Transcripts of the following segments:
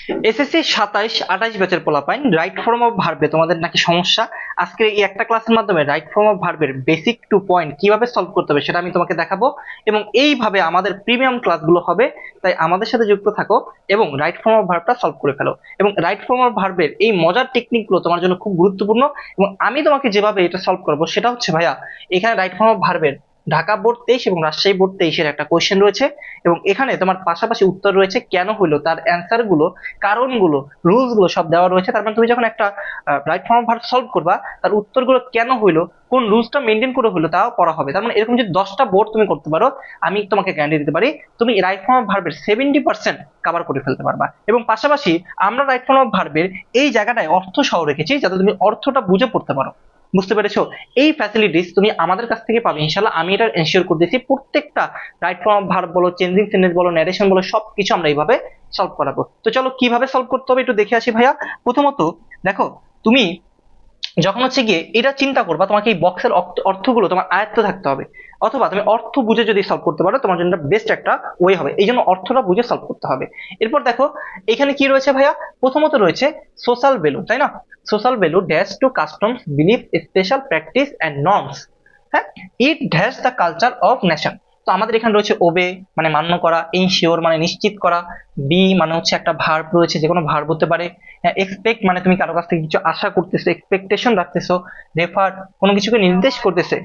SSC 27-28 ব্যাচের পোলাপাইন right form of ভার্বে তোমাদের নাকি সমস্যা। আজকে এই একটা ক্লাসের মাধ্যমে রাইট ফর্ম অফ ভার্বের বেসিক টু পয়েন্ট কিভাবে সলভ করতে হবে সেটা আমি তোমাকে দেখাবো, এবং এইভাবে আমাদের প্রিমিয়াম ক্লাসগুলো হবে। তাই আমাদের সাথে যুক্ত থাকো এবং রাইট ফর্ম অফ ভার্বটা সলভ করে ফেলো। এবং রাইট ফর্ম অফ ভার্বের এই মজার টেকনিকগুলো তোমার জন্য খুব গুরুত্বপূর্ণ, এবং আমি তোমাকে যেভাবে এটা সলভ করবো সেটা হচ্ছে ভাইয়া, এখানে রাইট ফর্ম অফ ভার্বের ঢাকা বোর্ড 23 এবং রাজশাহী বোর্ড 23-এর একটা কোয়েশ্চেন রয়েছে, এবং এখানে তোমার পাশাপাশি উত্তর রয়েছে কেন হইলো, তার অ্যান্সার গুলো, কারণগুলো, রুলস গুলো সব দেওয়া রয়েছে। তার মানে তুমি যখন একটা right form of verb solve করবা, তার উত্তরগুলো কেন হইলো, কোন রুলসটা মেনটেন করে হইলো, তাও পড়া হবে। তার মানে এরকম যদি 10টা বোর্ড তুমি করতে পারো, আমি তোমাকে গ্যারান্টি দিতে পারি তুমি রাইট ফর্ম অফ ভার্বের 70% কভার করে ফেলতে পারবা। এবং পাশাপাশি আমরা রাইট ফর্ম অফ ভার্বের এই জায়গাটায় অর্থ সহ রেখেছি যাতে তুমি অর্থটা বুঝে পড়তে পারো। বুঝতে পেরেছো? এই ফ্যাসিলিটিস তুমি আমাদের কাছ থেকে পাবে ইনশাল্লাহ, আমি এটা এনশিওর করতেছি। প্রত্যেকটা রাইট ফর্ম অফ ভার্ব বলো, চেঞ্জিং সেন্টেন্স বলো, ন্যারেশন বলো, সবকিছু আমরা এইভাবে সলভ করাবো। তো চলো কিভাবে সলভ করতে হবে একটু দেখে আসি ভাইয়া। প্রথমত দেখো, তুমি যখন হচ্ছে গিয়ে এটা চিন্তা করবা, তোমাকে এই বক্সের অর্থগুলো তোমার আয়ত্ত থাকতে হবে, অথবা তুমি অর্থ বুঝে যদি সলভ করতে পারো তোমার জন্য বেস্ট একটা ওয়ে হবে। এই জন্য অর্থটা বুঝে সলভ করতে হবে। এরপর দেখো এখানে কি রয়েছে ভাইয়া, প্রথমত রয়েছে সোশ্যাল ভ্যালু, তাই না? Social value dash to customs belief special practice and norms. হ্যাঁ, it dash the culture of nation. তো আমাদের এখানে রয়েছে ওবে মানে মান্য করা, ইনশিওর মানে নিশ্চিত করা, বি মানে হচ্ছে একটা ভার্ব রয়েছে, যে কোনো ভার্ব হতে পারে, এক্সপেক্ট মানে তুমি কারো কাছ থেকে কিছু আশা করতেছো, এক্সপেকটেশন রাখতেছো, রেফার কোনো কিছুকে নির্দেশ করতেছে,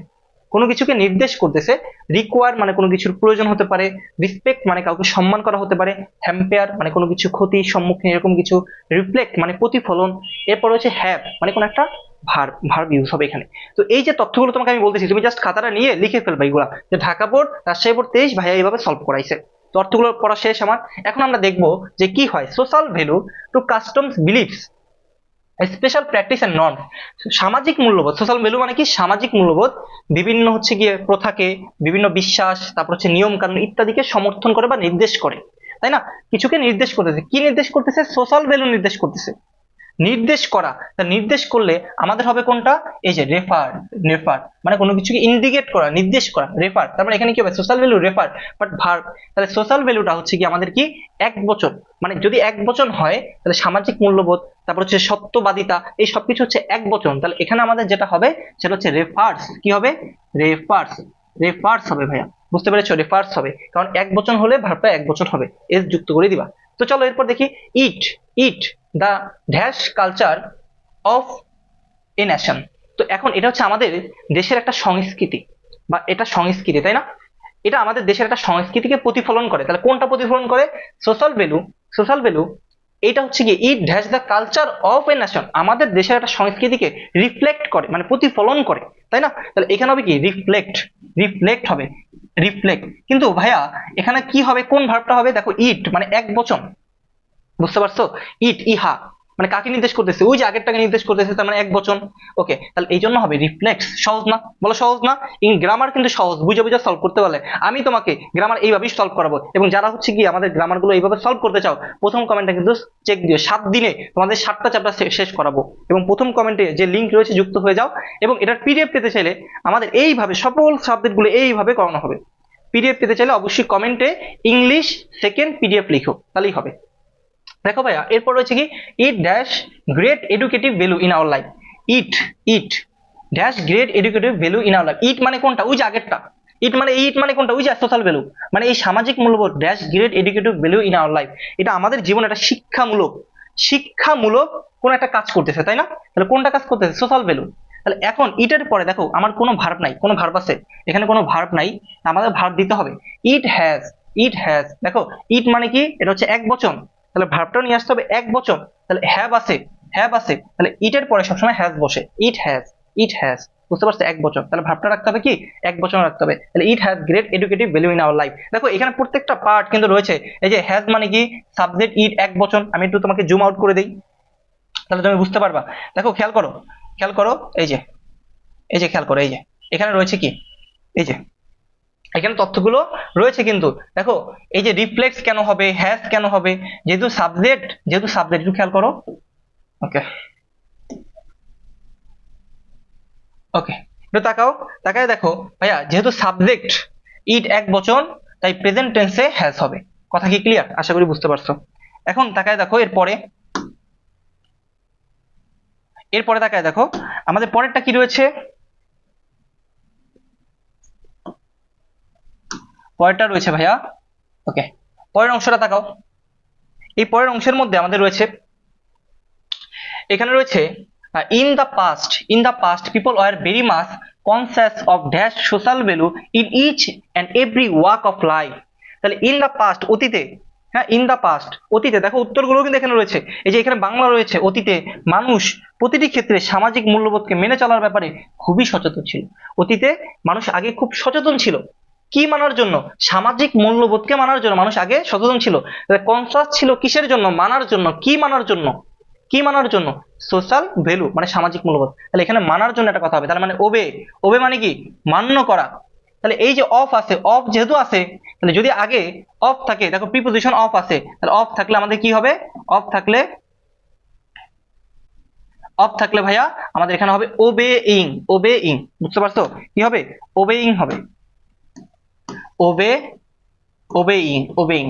কোনো কিছুকে নির্দেশ করতেছে, রিকোয়ার মানে কোনো কিছুর প্রয়োজন হতে পারে, রিসপেক্ট মানে কাউকে সম্মান করা হতে পারে, হ্যাম্পেয়ার মানে কোনো কিছু ক্ষতি সম্মুখীন এরকম কিছু, রিফ্লেক্ট মানে প্রতিফলন, এরপর হচ্ছে হ্যাভ মানে কোনো একটা ভার্ব ভার্ব ইউজ হবে এখানে। তো এই যে তথ্যগুলো তোমাকে আমি বলতেছি, তুমি জাস্ট খাতাটা নিয়ে লিখে ফেলবে এইগুলা, যে ঢাকা বোর্ড, রাজশাহী বোর্ড 23 ভাইয়া এইভাবে সলভ করাইছে। তো অর্থগুলো পড়া শেষ আমার। এখন আমরা দেখবো যে কি হয় social value to customs beliefs special practice and norm. সামাজিক মূল্যবোধ, সোশ্যাল ভ্যালু মানে কি সামাজিক মূল্যবোধ, বিভিন্ন হচ্ছে গিয়ে প্রথাকে, বিভিন্ন বিশ্বাস, তারপর হচ্ছে নিয়ম কানুন ইত্যাদিকে সমর্থন করে বা নির্দেশ করে, তাই না? কিছুকে নির্দেশ করতেছে, কি নির্দেশ করতেছে? সোশ্যাল ভ্যালু নির্দেশ করতেছে, নির্দেশ করা। তা নির্দেশ করলে আমাদের হবে কোনটা? এই যে রেফার, রেফার মানে কোনো কিছুকে ইন্ডিকেট করা, নির্দেশ করা, রেফার। তার মানে এখানে কি হবে? Social value refer but verb. তাহলে সোশ্যাল ভ্যালুটা হচ্ছে কি আমাদের কি এক বচন, মানে যদি এক বচন হয় তাহলে সামাজিক মূল্যবোধ, তারপর হচ্ছে সত্যবাদিতা, এই সবকিছু হচ্ছে এক বচন। তাহলে এখানে আমাদের যেটা হবে সেটা হচ্ছে রেফার্স। কি হবে? রেফার্স, রেফার্স হবে ভাইয়া। বুঝতে পেরেছো? রেফার্স হবে, কারণ এক বচন হলে ভার্বটা এক বচন হবে, এস যুক্ত করে দিবা। তো চলো এরপর দেখি, it, it the dash culture of a nation. তো এখন এটা হচ্ছে আমাদের দেশের একটা সংস্কৃতি, বা এটা সংস্কৃতি, তাই না? এটা আমাদের দেশের একটা সংস্কৃতিকে প্রতিফলন করে। তাহলে কোনটা প্রতিফলন করে? সোশ্যাল ভ্যালু, সোশ্যাল ভ্যালু এটা হচ্ছে কি it dash the culture of a nation, আমাদের দেশের একটা সংস্কৃতিকে রিফ্লেক্ট করে মানে প্রতিফলন করে, তাই না? তাহলে এখানে হবে কি রিফ্লেক্ট, রিফ্লেক্ট হবে, রিফ্লেক্ট। কিন্তু ভাইয়া এখানে কি হবে, কোন ভার্বটা হবে? দেখো ইট মানে এক বচন, বুঝতে পারছো? ইট ইহা মানে কাকে নির্দেশ করতেছে? ওই যে আগেরটাকে নির্দেশ করতেছে, তার মানে এক বচন। ওকে, তাহলে এই জন্য হবে রিফ্লেক্স। সহজ না? বলো সহজ না? ইন গ্রামার কিন্তু সহজ, বুঝে বুঝে সলভ করতে পারলে আমি তোমাকে গ্রামার এইভাবেই সলভ করাবো। এবং যারা হচ্ছে কি আমাদের গ্রামার গুলো এইভাবে সলভ করতে চাও, প্রথম কমেন্টে কিন্তু চেক দিও, 7 দিনে তোমাদের 7টা চ্যাপ্টার শেষ করাবো। এবং প্রথম কমেন্টে যে লিঙ্ক রয়েছে যুক্ত হয়ে যাও, এবং এটার পিডিএফ পেতে চাইলে আমাদের এইভাবে সকল সাবজেক্ট গুলো এইভাবে করানো হবে। পিডিএফ পেতে চাইলে অবশ্যই কমেন্টে ইংলিশ সেকেন্ড পিডিএফ লিখো, তাহলেই হবে। দেখো ভাইয়া এরপর রয়েছে কি it dash great educative value in our life. It, it dash great educative value in our life. It মানে কোনটা? ওই যে আগেরটা। ইট মানে, ইট মানে কোনটা? ওই যে সোশ্যাল ভ্যালু, মানে এই সামাজিক মূল্যবোধ dash great educative value in our life. এটা আমাদের জীবনে একটা শিক্ষামূলক, শিক্ষামূলক কোন একটা কাজ করতেছে, তাই না? তাহলে কোনটা কাজ করতেছে? Social value. তাহলে এখন ইটের পরে দেখো আমার কোনো ভার্ব নাই, কোনো ভার্ব আছে? এখানে কোনো ভার্ব নাই, আমাদের ভার্ব দিতে হবে। It has, it has. দেখো ইট মানে কি? এটা হচ্ছে এক বচন, তাহলে ভার্বটাও নিয়ে আসতে হবে এক বচন। তাহলে হ্যাভ আছে, হ্যাভ আছে, তাহলে ইটের পরে সবসময় হ্যাজ বসে। It has, it has. বুঝতে পারছো? এক বচন, তাহলে ভার্বটা রাখতে হবে কি এক বচন রাখতে হবে। তাহলে it has great educative value in our life. দেখো এখানে প্রত্যেকটা পার্ট কিন্তু রয়েছে। এই যে হ্যাজ মানে কি সাবজেক্ট, ইট এক বচন। আমি একটু তোমাকে জুম আউট করে দেই, তাহলে তুমি বুঝতে পারবা। দেখো খেয়াল করো, খেয়াল করো, এই যে, এই যে খেয়াল করো, এই যে এখানে রয়েছে কি, এই যে এখানে তথ্যগুলো রয়েছে কিন্তু। দেখো এই যে রিফ্লেক্স কেন হবে, হ্যাজ কেন হবে? যেহেতু সাবজেক্ট, যেহেতু সাবজেক্ট, একটু খেয়াল করো। ওকে, ওকে একটু তাকাও, তাকায় দেখো ভাইয়া, যেহেতু সাবজেক্ট ইট এক বচন, তাই প্রেজেন্ট টেন্সে হ্যাজ হবে। কথা কি ক্লিয়ার? আশা করি বুঝতে পারছো। এখন তাকায় দেখো এরপরে তাকায় দেখো আমাদের পরেরটা কি রয়েছে, পরেরটা রয়েছে ভাইয়া। ওকে, পরের অংশটা তাকাও। এই পরের অংশের মধ্যে আমাদের রয়েছে, এখানে রয়েছে in the past people were very much conscious of dash social value in each and every walk of life। তাহলে ইন দা পাস্ট, অতীতে, হ্যাঁ ইন দা পাস্ট, অতীতে দেখো উত্তরগুলো কিন্তু এখানে রয়েছে। এই যে এখানে বাংলা রয়েছে, অতীতে মানুষ প্রতিটি ক্ষেত্রে সামাজিক মূল্যবোধকে মেনে চলার ব্যাপারে খুবই সচেতন ছিল। অতীতে মানুষ আগে খুব সচেতন ছিল কি মানার জন্য, সামাজিক মূল্যবোধকে মানার জন্য মানুষ আগে সচেতন ছিল। কনসাস ছিল কিসের জন্য, মানার জন্য, কি মানার জন্য, কি মানার জন্য, সোশ্যাল ভ্যালু মানে সামাজিক মূল্যবোধ। তাহলে এখানে মানার জন্য একটা কথা হবে, তার মানে ওবে, ওবে মানে কি মান্য করা। তাহলে এই যে অফ আছে, অফ যেহেতু আছে, তাহলে যদি আগে অফ থাকে, দেখো প্রিপোজিশন অফ আছে, তাহলে অফ থাকলে আমাদের কি হবে, অফ থাকলে, অফ থাকলে ভাইয়া আমাদের এখানে হবে ওবেইং, ওবেইং, বুঝতে পারছো কি হবে, ওবেইং হবে, ওবে, ওবেইং, ওবেইং।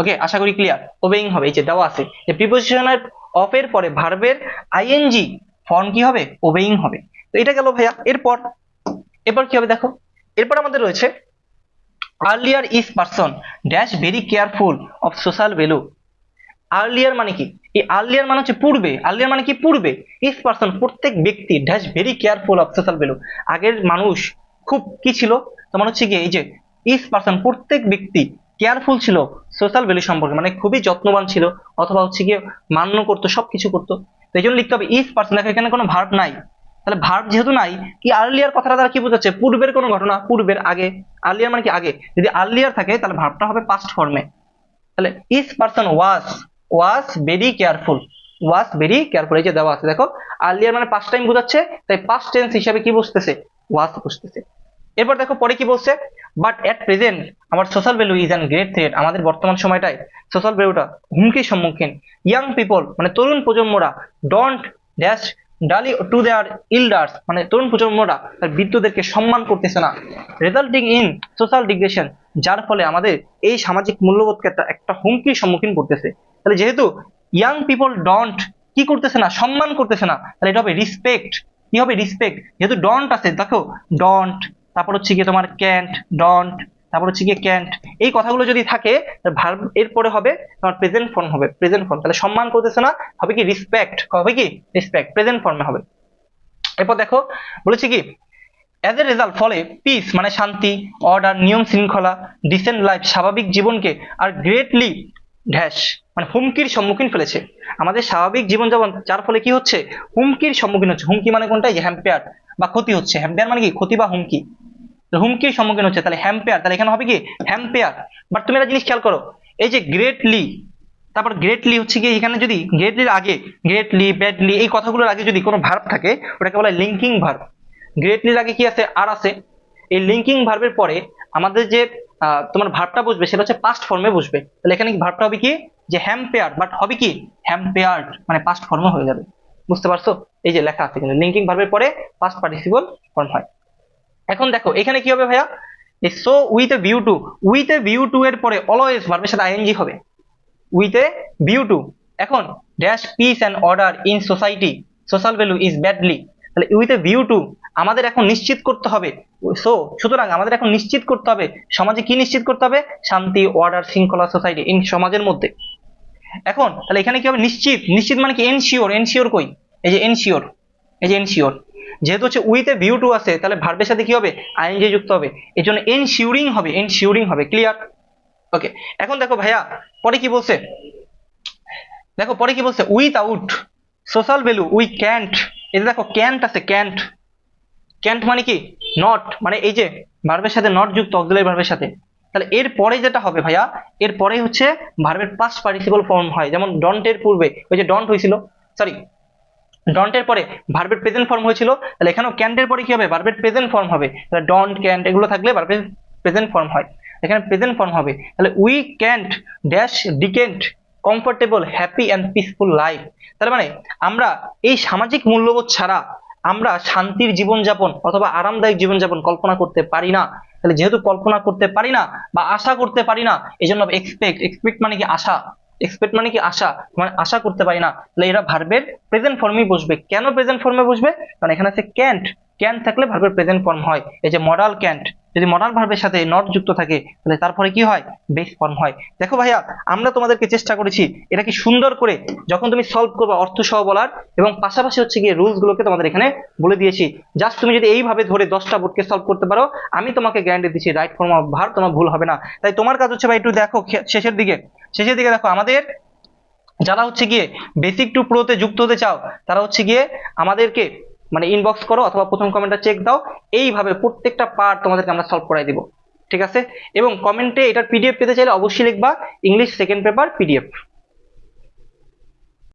ওকে, আশা করি ক্লিয়ার, ওবেইং হবে। এই যে দেওয়া আছে যে প্রিপোজিশনের অফ এর পরে ভার্বের আইএনজি ফর্ম কি হবে, ওবেইং হবে। তো এটা গেল ভাইয়া। এরপর কি হবে দেখো, এরপর আমাদের রয়েছে earlier is person dash very careful of social value. Earlier মানে কি, এই আর্লিয়ার মানে হচ্ছে পূর্বে, আর্লিয়ার মানে কি পূর্বে, ইজ পারসন প্রত্যেক ব্যক্তি dash very careful of social value, আগের মানুষ খুব কি ছিল, তোমার হচ্ছে গিয়ে এই যে ইজ পারসন প্রত্যেক ব্যক্তি কেয়ারফুল ছিল সোশ্যাল ভ্যালু সম্পর্কে, মানে খুবই যত্নবান ছিল, অথবা হচ্ছে গিয়ে মান্য করতো, সবকিছু করতো। তো এই জন্য লিখতে হবে ইজ পারসন। দেখো এখানে কোনো ভার্ব নাই, তাহলে ভার্ব যেহেতু নাই, কি আর্লিয়ার কথাটা দ্বারা কি বোঝাচ্ছে, পূর্বের কোনো ঘটনা, পূর্বের, আগে। আর্লিয়ার মানে কি আগে, যদি আর্লিয়ার থাকে তাহলে ভার্বটা হবে পাস্ট ফর্মে। তাহলে is person was very careful, was very careful, এই যে দেওয়া আছে দেখো, আর্লিয়ার মানে পাস্ট টাইম বোঝাচ্ছে, তাই পাস্ট টেন্স হিসাবে কি বসতেছে, ওয়াজ বসতেছে। এরপর দেখো পরে কি বলছে, বাট এট প্রেজেন্ট আমার social value is an great threat, আমাদের বর্তমান সময়টায় সোশ্যাল ভ্যালুটা হুমকির সম্মুখীন। ইয়াং পিপল মানে তরুণ প্রজন্মরা ডোন্ট ড্যাশ ডালি টু দেয়ার ইল্ডার্স, মানে তরুণ প্রজন্মরা তার বৃদ্ধদেরকে সম্মান করতেছে না, রেজাল্টিং ইন সোশ্যাল ডিগ্রেশন, যার ফলে আমাদের এই সামাজিক মূল্যবোধকে একটা হুমকির সম্মুখীন করতেছে। তাহলে যেহেতু ইয়াং পিপল ডোন্ট কি করতেছে না, সম্মান করতেছে না, তাহলে এটা হবে রিসপেক্ট, কি হবে রিসপেক্ট, যেহেতু ডন্ট আছে দেখো, ডন্ট, তারপর হচ্ছে গিয়ে তোমার ক্যান্ট, ডন্ট, তারপর হচ্ছে গিয়ে ক্যান্ট, এই কথাগুলো যদি থাকে ভার্ব এরপরে হবে তোমার প্রেজেন্ট ফর্ম হবে, প্রেজেন্ট ফর্ম। তাহলে সম্মান করতেছে না, হবে কি রিসপেক্ট, হবে কি রিসপেক্ট, প্রেজেন্ট ফর্মে হবে। এরপর দেখো বলেছি কি অ্যাজ এ রেজাল্ট, ফলে পিস মানে শান্তি, অর্ডার নিয়ম শৃঙ্খলা, ডিসেন্ট লাইফ স্বাভাবিক জীবনকে আর গ্রেটলি ড্যাশ মানে হুমকির সম্মুখীন ফেলেছে। আমাদের স্বাভাবিক জীবনযাপন যার ফলে কি হচ্ছে, হুমকির সম্মুখীন হচ্ছে। হুমকি মানে কোনটা, যে হ্যাম্পেয়ার বা ক্ষতি হচ্ছে, হ্যাম্পেয়ার মানে কি ক্ষতি বা হুমকি, হুমকির সম্মুখীন হচ্ছে, তাহলে হ্যাম্পেয়ার, তাহলে এখানে হবে কি হ্যাম্পেয়ার। বাট তুমি একটা জিনিস খেয়াল করো, এই যে গ্রেটলি, তারপর গ্রেটলি হচ্ছে কি, এখানে যদি গ্রেটলির আগে, গ্রেটলি ব্যাডলি এই কথাগুলোর আগে যদি কোনো ভার্ব থাকে, ওটাকে বলা হয় লিঙ্কিং ভার্ব। গ্রেটলির আগে কি আছে, আর আছে, এই লিঙ্কিং ভার্বের পরে আমাদের যে তোমার ভার্বটা বসবে সেটা হচ্ছে পাস্ট ফর্মে বসবে। তাহলে এখানে ভার্বটা হবে কি, যে হ্যাম্পেয়ার, বাট হবে কি হ্যাম্পেয়ার্ড, মানে পাস্ট ফর্মে হয়ে যাবে। বুঝতে পারছো, এই যে লেখা আছে কিন্তু লিঙ্কিং ভার্বের পরে পাস্ট পার্টিসিপল ফর্ম হয়। এখন দেখো এখানে কি হবে ভাইয়া, so with a view to, with a view to এর পরে অলওয়েজ ভার্বের সাথে আইএনজি হবে, উইথ এ ভিউ টু। এখন dash piece and order in society social value is badly, তাহলে উইথ এ ভিউ টু আমাদের এখন নিশ্চিত করতে হবে, সুতরাং আমাদের এখন নিশ্চিত করতে হবে, সমাজে কি নিশ্চিত করতে হবে, শান্তি, অর্ডার, শৃঙ্খলা, সোসাইটি ইন সমাজের মধ্যে। এখন তাহলে এখানে কি হবে, নিশ্চিত, নিশ্চিত মানে কি এনশিওর, এনশিওর কই, এই যে এনশিওর, এই যে এনশিওর, যেহেতু হচ্ছে উইথ এ ভিউ টু আছে তাহলে ভার্বের সাথে কি হবে, আইএনজি যুক্ত হবে, এই জন্য এনশিওরিং হবে, এনশিওরিং হবে। ক্লিয়ার? ওকে, এখন দেখো ভাইয়া পরে কি বলছে, দেখো পরে কি বলছে, without social value we can't, এই যে দেখো ক্যান্ট আছে, ক্যান্ট, ক্যান্ট মানে কি নট, মানে এই যে ভার্বের সাথে নট যুক্ত অক্সিলারি ভার্বের সাথে। তাহলে এর পরে যেটা হবে ভাইয়া, এর পরে হচ্ছে ভার্বের পাস্ট পার্টিসিপল ফর্ম হয়, যেমন ডন্টের পূর্বে ওই যে ডন্ট হয়েছিল, সরি ডন্টের পরে ভার্বের প্রেজেন্ট ফর্ম হয়েছিল, তাহলে এখানেও ক্যান্টের পরে কি হবে, ভার্বের প্রেজেন্ট ফর্ম হবে। তাহলে ডন্ট, ক্যান্ট এগুলো থাকলে ভার্বের প্রেজেন্ট ফর্ম হয়, এখানে প্রেজেন্ট ফর্ম হবে। তাহলে we can't dash ডিকেন্ট comfortable happy and peaceful life, তার মানে আমরা এই সামাজিক মূল্যবোধ ছাড়া আমরা শান্তির জীবনযাপন অথবা আরামদায়ক জীবনযাপন কল্পনা করতে পারি না। তাহলে যেহেতু কল্পনা করতে পারি না বা আশা করতে পারি না, এই জন্য এক্সপেক্ট, এক্সপেক্ট মানে কি আশা, এক্সপেক্ট মানে কি আশা, মানে আশা করতে পারি না, তাহলে এরা ভার্বের প্রেজেন্ট ফর্মেই বসবে। কেন প্রেজেন্ট ফর্মে বসবে? কারণ এখানে আছে ক্যান্ট, ক্যান্ট থাকলে ভার্বের প্রেজেন্ট ফর্ম হয়। এই যে মডাল ক্যান্ট, যদি মডাল ভার্বের সাথে নট যুক্ত থাকে তাহলে তারপরে কি হয়? বেস ফর্ম হয়। দেখো ভাইয়া, আমরা তোমাদেরকে চেষ্টা করেছি এটা কি সুন্দর করে যখন তুমি সলভ করবে অর্থ সহ বলার, এবং পাশাপাশি হচ্ছে গিয়ে রুলস গুলোকে তোমাদের এখানে বলে দিয়েছি। জাস্ট তুমি যদি এইভাবে ধরে 10টা বোর্ডকে সলভ করতে পারো, আমি তোমাকে গ্যারান্টি দিচ্ছি রাইট ফর্ম অফ ভার্ব তোমার ভুল হবে না। তাই তোমার কাজ হচ্ছে ভাই একটু দেখো শেষের দিকে, শেষের দিকে দেখো আমাদের যারা হচ্ছে গিয়ে বেসিক টু প্রোতে যুক্ত হতে চাও তারা হচ্ছে গিয়ে আমাদেরকে মানে ইনবক্স করো অথবা প্রথম কমেন্টটা চেক দাও। এইভাবে প্রত্যেকটা পার্ট তোমাদেরকে আমরা সলভ করাই দিব, ঠিক আছে? এবং কমেন্টে এটার পিডিএফ পেতে চাইলে অবশ্যই লিখবা ইংলিশ সেকেন্ড পেপার পিডিএফ।